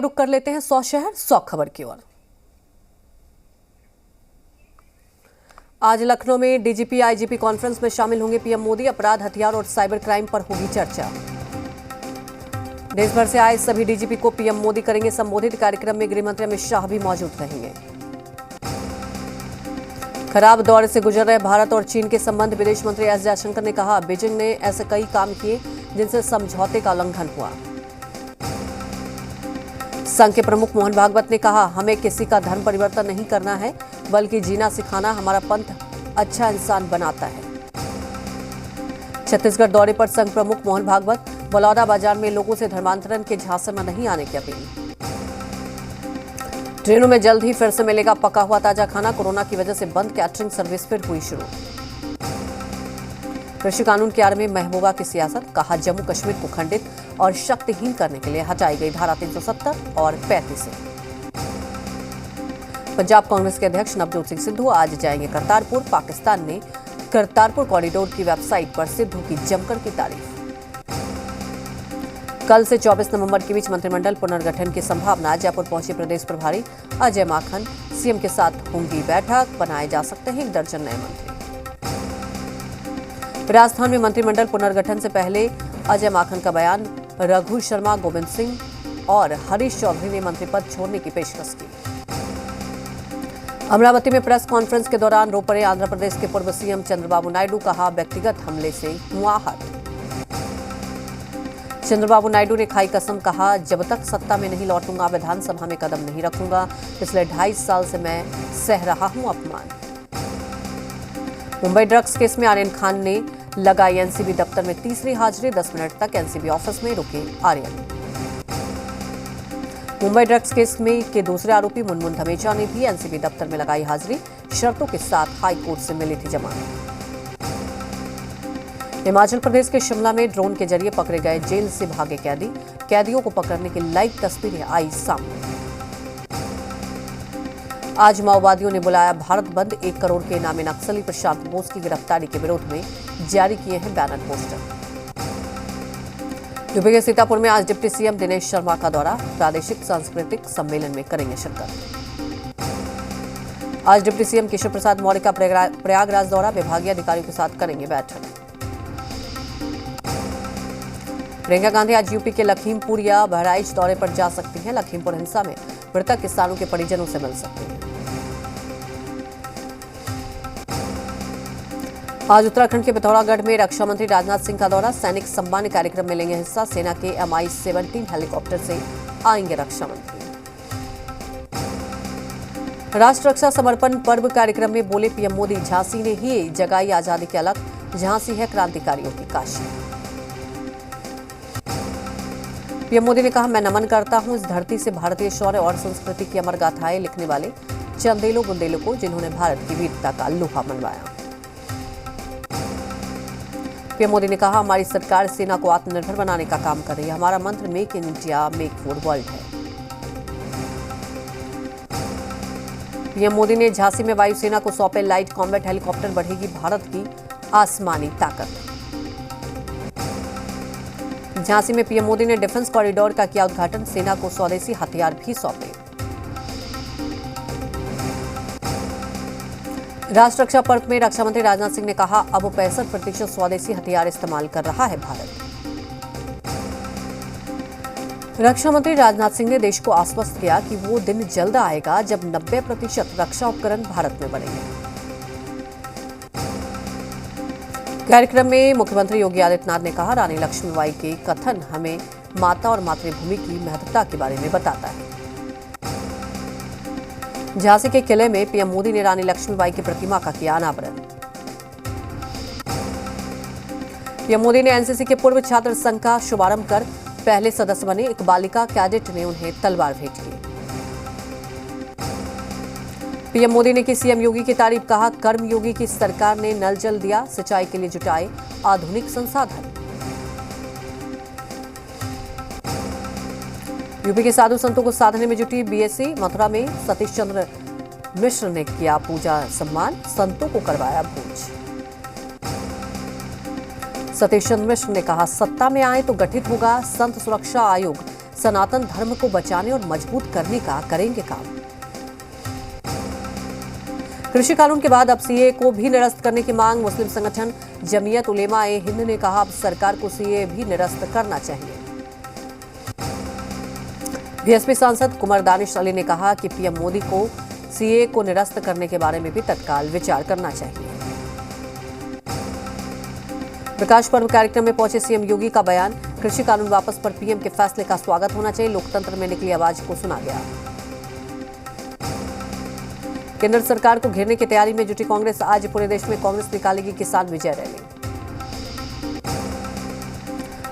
रुक कर लेते हैं 100 शहर 100 खबर की ओर। आज लखनऊ में डीजीपी आईजीपी कॉन्फ्रेंस में शामिल होंगे पीएम मोदी। अपराध, हथियार और साइबर क्राइम पर होगी चर्चा। देश भर से आए सभी डीजीपी को पीएम मोदी करेंगे संबोधित। कार्यक्रम में गृह मंत्री अमित शाह भी मौजूद रहेंगे। खराब दौर से गुजर रहे भारत और चीन के संबंध, विदेश मंत्री एस जयशंकर ने कहा बीजिंग ने ऐसे कई काम किए जिनसे समझौते का उल्लंघन हुआ। संघ के प्रमुख मोहन भागवत ने कहा हमें किसी का धर्म परिवर्तन नहीं करना है, बल्कि जीना सिखाना हमारा पंथ अच्छा इंसान बनाता है। छत्तीसगढ़ दौरे पर संघ प्रमुख मोहन भागवत, बलौदा बाजार में लोगों से धर्मांतरण के झांसे में नहीं आने की अपील। ट्रेनों में जल्द ही फिर से मिलेगा पका हुआ ताजा खाना, कोरोना की वजह से बंद कैटरिंग सर्विस फिर हुई शुरू। कृषि कानून के आड़ में महबूबा की सियासत, कहा जम्मू कश्मीर को खंडित और शक्तिहीन करने के लिए हटाई गई धारा 370 और 35 से। पंजाब कांग्रेस के अध्यक्ष नवजोत सिंह सिद्धू आज जाएंगे करतारपुर। पाकिस्तान ने करतारपुर कॉरिडोर की वेबसाइट पर सिद्धू की जमकर की तारीफ। कल से 24 नवंबर के बीच मंत्रिमंडल पुनर्गठन की संभावना। जयपुर पहुंचे प्रदेश प्रभारी अजय माकन, सीएम के साथ होंगी बैठक। बनाए जा सकते हैं 1 दर्जन नए मंत्री। राजस्थान में मंत्रिमंडल पुनर्गठन से पहले अजय माकन का बयान, रघु शर्मा, गोविंद सिंह और हरीश चौधरी ने मंत्री पद छोड़ने की पेशकश की। अमरावती में प्रेस कॉन्फ्रेंस के दौरान रो पड़े आंध्र प्रदेश के पूर्व सीएम चंद्रबाबू नायडू, कहा व्यक्तिगत हमले से हुआ आहत। चंद्रबाबू नायडू ने खाई कसम, कहा जब तक सत्ता में नहीं लौटूंगा विधानसभा में कदम नहीं रखूंगा। पिछले 2.5 साल से मैं सह रहा हूं अपमान। मुंबई ड्रग्स केस में आर्यन खान ने लगाई एनसीबी दफ्तर में तीसरी हाजिरी। 10 मिनट तक एनसीबी ऑफिस में रुके आर्यन। मुंबई ड्रग्स केस में के दूसरे आरोपी मुनमुन धमेचा ने भी एनसीबी दफ्तर में लगाई हाजिरी। शर्तों के साथ हाई कोर्ट से मिली थी जमानत। हिमाचल प्रदेश के शिमला में ड्रोन के जरिए पकड़े गए जेल से भागे कैदी, कैदियों को पकड़ने की लाइव तस्वीरें आई सामने। आज माओवादियों ने बुलाया भारत बंद। 1 करोड़ के इनामी नक्सली प्रशांत बोस की गिरफ्तारी के विरोध में जारी किए हैं बैनर पोस्टर। यूपी के सीतापुर में आज डिप्टी सीएम दिनेश शर्मा का दौरा, प्रादेशिक सांस्कृतिक सम्मेलन में करेंगे शिरकत। आज डिप्टी सीएम केशव प्रसाद मौर्य का प्रयागराज दौरा, विभागीय अधिकारियों के साथ करेंगे बैठक। प्रियंका गांधी आज यूपी के लखीमपुर या बहराइच दौरे पर जा सकती हैं। लखीमपुर हिंसा में मृतक किसानों के परिजनों से मिल सकते हैं। आज उत्तराखंड के पिथौरागढ़ में रक्षा मंत्री राजनाथ सिंह का दौरा, सैनिक सम्मान कार्यक्रम में लेंगे हिस्सा। सेना के MI-17 हेलीकॉप्टर से आएंगे रक्षा मंत्री। राष्ट्र रक्षा समर्पण पर्व कार्यक्रम में बोले पीएम मोदी, झांसी ने ही जगाई आजादी की अलख, झांसी है क्रांतिकारियों की काशी। पीएम मोदी ने कहा मैं नमन करता हूं इस धरती से भारतीय शौर्य और संस्कृति की अमर गाथाएं लिखने वाले चंदेलों बुंदेलों को, जिन्होंने भारत की वीरता का लोहा मनवाया। पीएम मोदी ने कहा हमारी सरकार सेना को आत्मनिर्भर बनाने का काम कर रही है। हमारा मंत्र make in India make for world है। पीएम मोदी ने झांसी में वायुसेना को सौंपे लाइट कॉम्बैट हेलीकॉप्टर, बढ़ेगी भारत की आसमानी ताकत। झांसी में पीएम मोदी ने डिफेंस कॉरिडोर का किया उद्घाटन, सेना को स्वदेशी हथियार भी सौंपे। राष्ट्र रक्षा पर्व में रक्षा मंत्री राजनाथ सिंह ने कहा अब 65% स्वदेशी हथियार इस्तेमाल कर रहा है भारत। रक्षा मंत्री राजनाथ सिंह ने देश को आश्वस्त किया कि वो दिन जल्द आएगा जब 90% रक्षा उपकरण भारत में बनेंगे। कार्यक्रम में मुख्यमंत्री योगी आदित्यनाथ ने कहा रानी लक्ष्मीबाई के कथन हमें माता और मातृभूमि की महत्वता के बारे में बताता है। झांसी के किले में पीएम मोदी ने रानी लक्ष्मीबाई की प्रतिमा का किया अनावरण। पीएम मोदी ने एनसीसी के पूर्व छात्र संघ का शुभारंभ कर पहले सदस्य बने। एक बालिका कैडेट ने उन्हें तलवार भेंट की। पीएम मोदी ने की सीएम योगी की तारीफ, कहा कर्म योगी की सरकार ने नल जल दिया, सिंचाई के लिए जुटाए आधुनिक संसाधन। यूपी के साधु संतों को साधने में जुटी बीएससी, मथुरा में सतीश चंद्र मिश्र ने किया पूजा सम्मान, संतों को करवाया भोज। सतीश चंद्र मिश्र ने कहा सत्ता में आए तो गठित होगा संत सुरक्षा आयोग, सनातन धर्म को बचाने और मजबूत करने का करेंगे काम। कृषि कानून के बाद अब सीए को भी निरस्त करने की मांग। मुस्लिम संगठन जमीयत उलेमा ए हिंद ने कहा अब सरकार को सीए भी निरस्त करना चाहिए। बीएसपी सांसद कुमार दानिश अली ने कहा कि पीएम मोदी को सीए को निरस्त करने के बारे में भी तत्काल विचार करना चाहिए। प्रकाश पर्व कार्यक्रम में पहुंचे सीएम योगी का बयान, कृषि कानून वापस पर पीएम के फैसले का स्वागत होना चाहिए, लोकतंत्र में निकली आवाज को सुना गया। केंद्र सरकार को घेरने की तैयारी में जुटी कांग्रेस, आज पूरे देश में कांग्रेस निकालेगी किसान विजय रैली।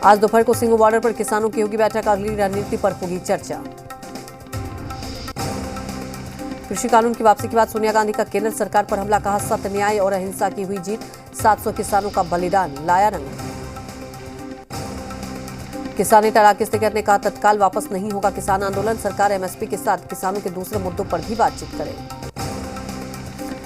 आज दोपहर को सिंघू बॉर्डर पर किसानों की होगी बैठक, अगली रणनीति पर होगी चर्चा। कृषि कानून की वापसी के बाद सोनिया गांधी का केंद्र सरकार पर हमला, कहा सत्य, न्याय और अहिंसा की हुई जीत, 700 किसानों का बलिदान लाया रंग। किसान नेता राकेश टिकैत ने कहा तत्काल वापस नहीं होगा किसान आंदोलन, सरकार एमएसपी के साथ किसानों के दूसरे मुद्दों पर भी बातचीत करे।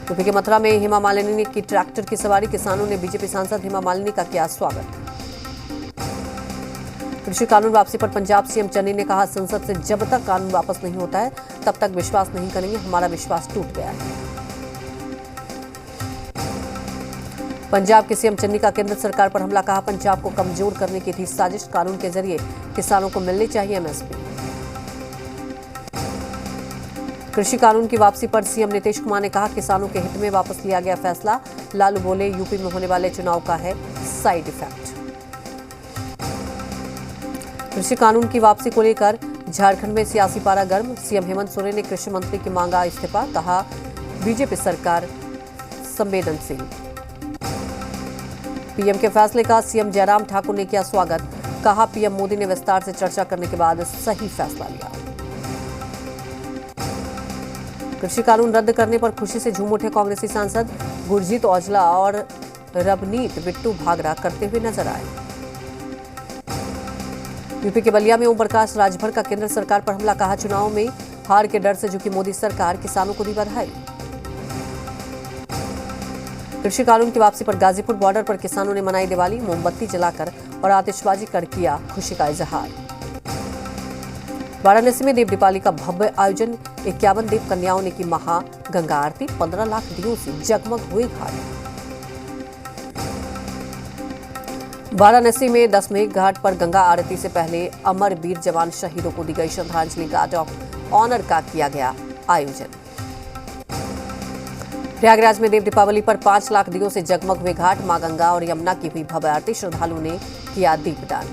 यूपी के मथुरा में हेमा मालिनी की ट्रैक्टर की सवारी, किसानों ने बीजेपी सांसद हेमा मालिनी का किया स्वागत। कृषि कानून वापसी पर पंजाब सीएम चन्नी ने कहा संसद से जब तक कानून वापस नहीं होता है तब तक विश्वास नहीं करेंगे, हमारा विश्वास टूट गया है। पंजाब के सीएम चन्नी का केंद्र सरकार पर हमला, कहा पंजाब को कमजोर करने की थी साजिश, कानून के जरिए किसानों को मिलनी चाहिए एमएसपी। कृषि कानून की वापसी पर सीएम नीतीश कुमार ने कहा किसानों के हित में वापस लिया गया फैसला, लालू बोले यूपी में होने वाले चुनाव का है साइड इफेक्ट। कृषि कानून की वापसी को लेकर झारखंड में सियासी पारा गर्म, सीएम हेमंत सोरेन ने कृषि मंत्री की मांगा इस्तीफा, कहा बीजेपी सरकार संवेदनशील। पीएम के फैसले का सीएम जयराम ठाकुर ने किया स्वागत, कहा पीएम मोदी ने विस्तार से चर्चा करने के बाद सही फैसला लिया। कृषि कानून रद्द करने पर खुशी से झूम उठे कांग्रेसी सांसद, गुरजीत औजला और रवनीत बिट्टू भागरा करते हुए नजर आए। यूपी के बलिया में ओम प्रकाश राजभर का केंद्र सरकार पर हमला, कहा चुनाव में हार के डर से झुकी मोदी सरकार, किसानों को दी बधाई। कृषि कानून की वापसी पर गाजीपुर बॉर्डर पर किसानों ने मनाई दिवाली, मोमबत्ती जलाकर और आतिशबाजी कर किया खुशी का इजहार। वाराणसी में देव दीपावली का भव्य आयोजन, 51 देव कन्याओं ने की महा गंगा आरती, 15 लाख दियों से जगमग हुए घाट। वाराणसी में दशमेघ घाट पर गंगा आरती से पहले अमर वीर जवान शहीदों को दी गई श्रद्धांजलि, गार्ड ऑफ ऑनर का किया गया आयोजन। प्रयागराज में देव दीपावली पर 5 लाख दियों से जगमग हुए घाट, मां गंगा और यमुना की हुई भव्य आरती, श्रद्धालुओं ने किया दीपदान।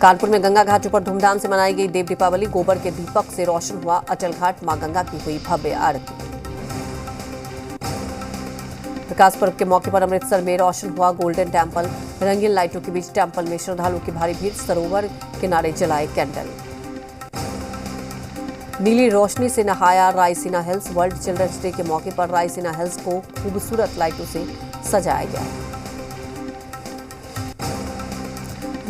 कानपुर में गंगा घाटों पर धूमधाम से मनाई गई देव दीपावली, गोबर के दीपक से रोशन हुआ अटल घाट, मां गंगा की हुई भव्य आरती। प्रकाश पर्व के मौके पर अमृतसर में रोशन हुआ गोल्डन टेम्पल, रंगीन लाइटों के बीच टेम्पल में श्रद्धालुओं की भारी भीड़, सरोवर किनारे जलाए कैंडल। नीली रोशनी से नहाया Raisina Hills, World Children's Day के मौके पर रायसीना हिल्स को खूबसूरत लाइटों से सजाया गया।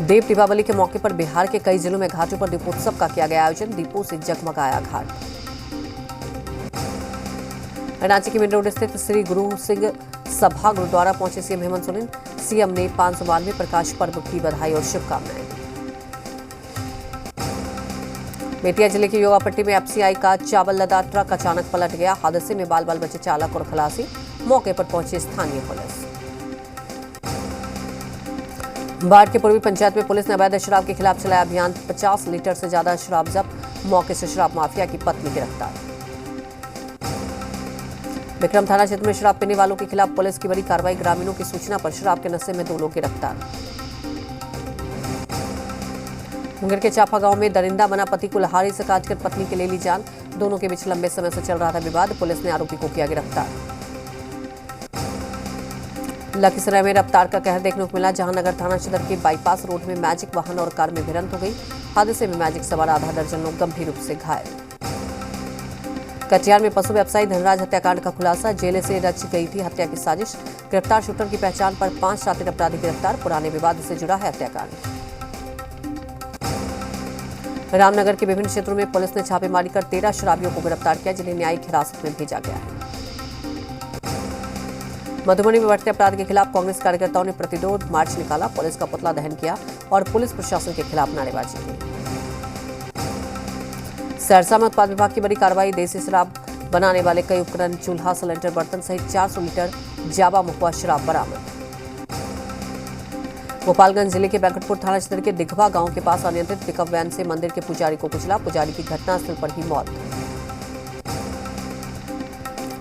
देव दीपावली के मौके पर बिहार के कई जिलों में घाटों पर दीपोत्सव का किया गया आयोजन, दीपों से जगमगाया घाट। रांची के मिड रोड स्थित श्री गुरु सिंह सभा गुरुद्वारा पहुंचे सीएम हेमंत सोरेन, सीएम ने 592वें प्रकाश पर्व की बधाई और शुभकामनाएं दी। बेतिया जिले के योगापट्टी में एफसीआई का चावल लदा ट्रक अचानक पलट गया, हादसे में बाल बाल बचे चालक और खलासी, मौके पर पहुंची स्थानीय पुलिस। बाढ़ के पूर्वी पंचायत में पुलिस ने अवैध शराब के खिलाफ चलाया अभियान, 50 लीटर से ज्यादा शराब जब्त, मौके से शराब माफिया की पत्नी गिरफ्तार। विक्रम थाना क्षेत्र में शराब पीने वालों के खिलाफ पुलिस की बड़ी कार्रवाई, ग्रामीणों की सूचना पर शराब के नशे में 2 लोग गिरफ्तार। मुंगेर के चाफा गांव में दरिंदा बना पति को लहारी से काटकर पत्नी के ले ली जान, दोनों के बीच लंबे समय से चल रहा था विवाद, पुलिस ने आरोपी को किया गिरफ्तार। लखीसराय में रफ्तार का कहर देखने को मिला, जहांनगर थाना क्षेत्र के बाईपास रोड में मैजिक वाहन और कार में भिड़ंत हो गई, हादसे में मैजिक सवार आधा दर्जन लोग गंभीर रूप से घायल। कटिहार में पशु व्यवसायी धनराज हत्याकांड का खुलासा, जेल से रच गई थी हत्या की साजिश, गिरफ्तार शूटर की पहचान पर 5 शातिर अपराधी गिरफ्तार, पुराने विवाद से जुड़ा है हत्याकांड। रामनगर के विभिन्न क्षेत्रों में पुलिस ने छापेमारी कर 13 शराबियों को गिरफ्तार किया, जिन्हें न्यायिक हिरासत में भेजा गया है। मधुबनी में बढ़ते अपराध के खिलाफ कांग्रेस कार्यकर्ताओं ने प्रतिरोध मार्च निकाला, पुलिस का पुतला दहन किया और पुलिस प्रशासन के खिलाफ नारेबाजी की। सहरसा में उत्पाद विभाग की बड़ी कार्रवाई, देसी शराब बनाने वाले कई उपकरण, चूल्हा, सिलेंडर, बर्तन सहित 400 लीटर जावा महुआ शराब बरामद। गोपालगंज जिले के वेंकटपुर थाना क्षेत्र के दिघवा गांव के पास अनियंत्रित पिकअप वैन से मंदिर के पुजारी को कुचला, पुजारी की घटनास्थल पर ही मौत।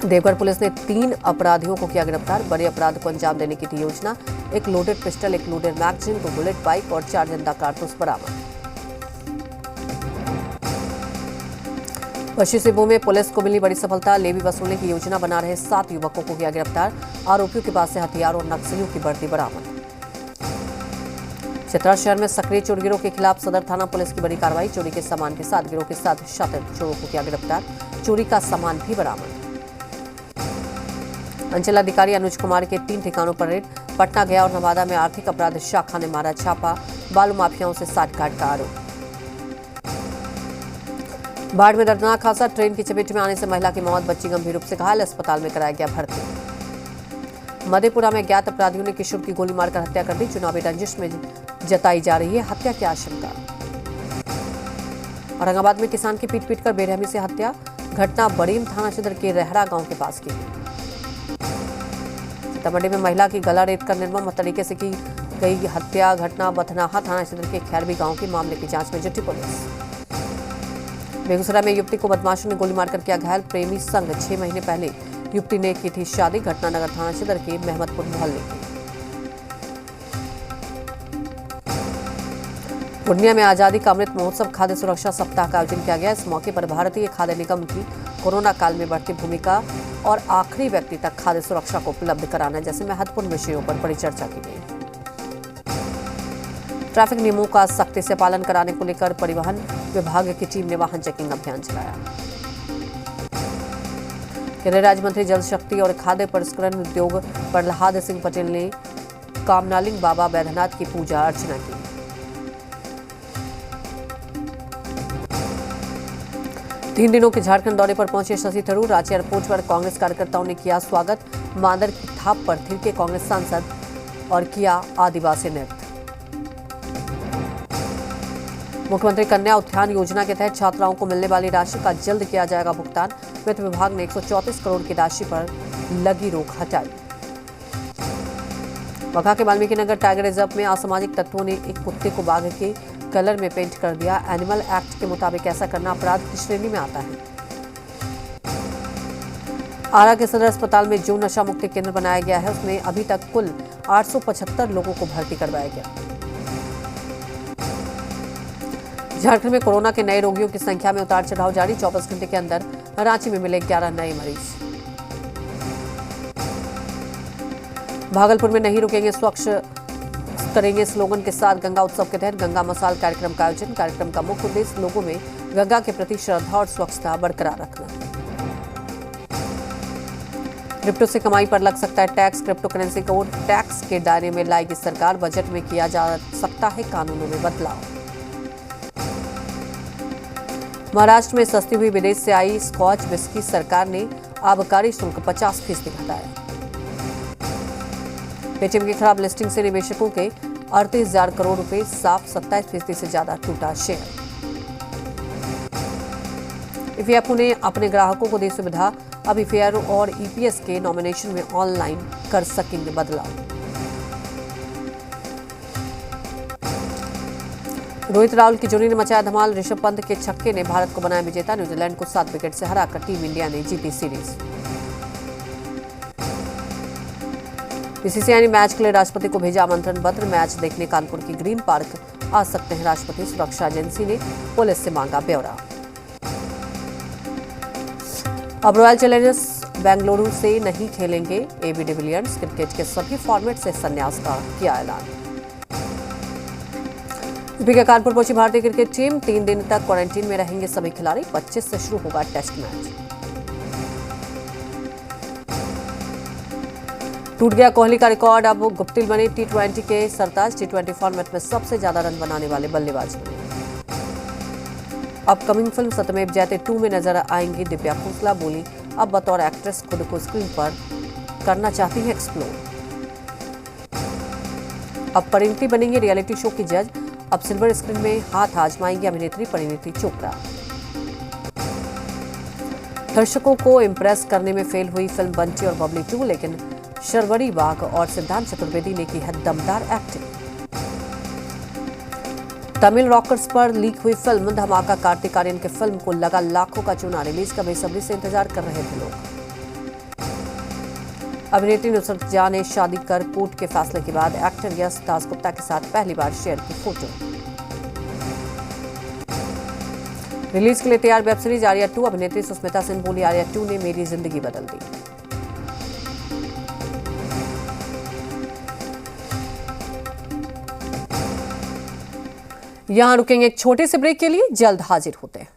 देवघर पुलिस ने 3 अपराधियों को किया गिरफ्तार, बड़े अपराध को अंजाम देने की थी योजना। एक लोडेड पिस्टल, एक लोडेड मैगजीन, 2 बुलेट बाइक और 4 जिंदा कारतूस बरामद। पश्चिमी सिंहभूम में पुलिस को मिली बड़ी सफलता, लेवी वसूलने की योजना बना रहे 7 युवकों को किया गिरफ्तार, आरोपियों के पास से हथियार और नक्सलियों की वर्दी बरामद। चतरा शहर में सक्रिय चोर गिरोह के खिलाफ सदर थाना पुलिस की बड़ी कार्रवाई, चोरी के सामान के साथ गिरोह के 7 शातिर चोरों को किया गिरफ्तार, चोरी का सामान भी बरामद। अंचलाधिकारी अनुज कुमार के 3 ठिकानों पर रेड, पटना गया और नवादा में आर्थिक अपराध शाखा ने मारा छापा, बालू माफियाओं से साठगांठ का आरोप। बाढ़ में दर्दनाक हादसा, ट्रेन की चपेट में आने से महिला की मौत, बच्ची गंभीर रूप से घायल, अस्पताल में कराया गया भर्ती। मधेपुरा में ज्ञात अपराधियों ने किशोर की गोली मारकर हत्या कर दी, चुनावी रंजिश में जताई जा रही है हत्या की आशंका। औरंगाबाद में किसान की पीट कर बेरहमी से हत्या, घटना बड़ीम थाना क्षेत्र के रहरा गांव के पास की। सीतामढ़ी में महिला की गला रेतकर निर्मम तरीके से की गई हत्या, घटना बथनाहा थाना क्षेत्र के खैरवी गांव की, मामले की जांच में जुटी पुलिस। बेगूसराय में युवती को बदमाशों ने गोली मारकर किया घायल, प्रेमी संग 6 महीने पहले युवती ने की थी शादी, घटना नगर थाना क्षेत्र के महमदपुर मोहल्ले की। पूर्णिया में आजादी का अमृत महोत्सव खाद्य सुरक्षा सप्ताह का आयोजन किया गया। इस मौके पर भारतीय खाद्य निगम की कोरोना काल में बढ़ती भूमिका और आखिरी व्यक्ति तक खाद्य सुरक्षा को उपलब्ध कराना जैसे महत्वपूर्ण विषयों पर बड़ी चर्चा की गई। ट्रैफिक नियमों का सख्ती से पालन कराने को लेकर परिवहन विभाग की टीम ने वाहन चेकिंग अभियान चलाया। केंद्रीय राज्य मंत्री जल शक्ति और खाद्य प्रसंस्करण उद्योग प्रहलाद सिंह पटेल ने कामनालिंग बाबा बैद्यनाथ की पूजा अर्चना की। तीन दिनों के झारखंड दौरे पर पहुंचे शशि थरूर, रांची एयरपोर्ट पर कांग्रेस कार्यकर्ताओं ने किया स्वागत, मांदर की थाप पर थिरके कांग्रेस सांसद और किया आदिवासी नृत्य। मुख्यमंत्री कन्या उत्थान योजना के तहत छात्राओं को मिलने वाली राशि का जल्द किया जाएगा भुगतान, वित्त विभाग ने 134 करोड़ की राशि पर लगी रोक हटाई। वघा के वाल्मीकि नगर टाइगर रिजर्व में असामाजिक तत्वों ने एक कुत्ते को बाघ के कलर में पेंट कर दिया। एनिमल एक्ट के मुताबिक ऐसा करना अपराध की श्रेणी में आता है। आरा के सदर अस्पताल में जो नशा मुक्ति केंद्र बनाया गया है उसमें अभी तक कुल 875 लोगों को भर्ती करवाया गया। झारखंड में कोरोना के नए रोगियों की संख्या में उतार चढ़ाव जारी, 24 घंटे के अंदर रांची में मिले 11 नए मरीज। भागलपुर में नहीं रुकेंगे स्वच्छ करेंगे स्लोगन के साथ गंगा उत्सव के तहत गंगा मसाल कार्यक्रम का आयोजन। कार्यक्रम का मुख्य उद्देश्य लोगों में गंगा के प्रति श्रद्धा और स्वच्छता बरकरार रखना। क्रिप्टो से कमाई पर लग सकता है टैक्स, क्रिप्टो करेंसी को टैक्स के दायरे में लाएगी सरकार, बजट में किया जा सकता है कानूनों में बदलाव। महाराष्ट्र में सस्ती हुई विदेश से आई स्कॉच विस्की, सरकार ने आबकारी शुल्क 50% घटाया। पेटीएम की खराब लिस्टिंग से निवेशकों के 38,000 करोड़ रुपए साफ, 27% से ज्यादा टूटा शेयर। ईपीएफओ ने अपने ग्राहकों को दी सुविधा, अब ईपीआरओ और ईपीएस के नॉमिनेशन में ऑनलाइन कर सकेंगे बदलाव। रोहित राहुल की जोड़ी ने मचाया धमाल, ऋषभ पंत के छक्के ने भारत को बनाया विजेता, न्यूजीलैंड को 7 विकेट से हराकर टीम इंडिया ने जीती सीरीज। बीसीसीआई ने मैच के लिए राष्ट्रपति को भेजा आमंत्रण पत्र, मैच देखने कानपुर की ग्रीन पार्क आ सकते हैं राष्ट्रपति, सुरक्षा एजेंसी ने पुलिस से मांगा ब्यौरा। अब रॉयल चैलेंजर्स बेंगलुरु से नहीं खेलेंगे एबी डिविलियर्स, क्रिकेट के सभी फॉर्मेट से संन्यास का किया ऐलान। यूपी के कानपुर पहुंची भारतीय क्रिकेट टीम, 3 दिन तक क्वारंटीन में रहेंगे सभी खिलाड़ी, 25 से शुरू होगा टेस्ट मैच। टूट गया कोहली का रिकॉर्ड, अब गुप्तिल बने टी20 के सरताज, टी20 फॉर्मेट में सबसे ज्यादा रन बनाने वाले बल्लेबाज बने। अपकमिंग फिल्म सत्यमेव जयते 2 में नजर आएंगी दिव्या खोसला, बोली अब बतौर एक्ट्रेस खुद को स्क्रीन पर करना चाहती है एक्सप्लोर। अब परिणीति बनेंगे रियलिटी शो की जज। अब सिल्वर स्क्रीन में हाथ आजमाएंगी अभिनेत्री परिणीति चोपड़ा। दर्शकों को इम्प्रेस करने में फेल हुई फिल्म बंटी और बबली 2, लेकिन शर्वरी बाग और सिद्धांत चतुर्वेदी ने की है दमदार एक्टिंग। तमिल रॉकर्स पर लीक हुई फिल्म धमाका। कार्तिक आर्यन की फिल्म को लगा लाखों का चूना। रिलीज का बेसब्री से इंतजार कर रहे थे लोग। अभिनेत्री नुसरत जहां ने शादी कर कोर्ट के फैसले के बाद एक्टर यश दासगुप्ता के साथ पहली बार शेयर की फोटो। रिलीज के लिए तैयार वेब सीरीज आर्या 2। अभिनेत्री सुष्मिता सेन बोली, आर्या 2 ने मेरी जिंदगी बदल दी। यहां रुकेंगे एक छोटे से ब्रेक के लिए, जल्द हाजिर होते हैं।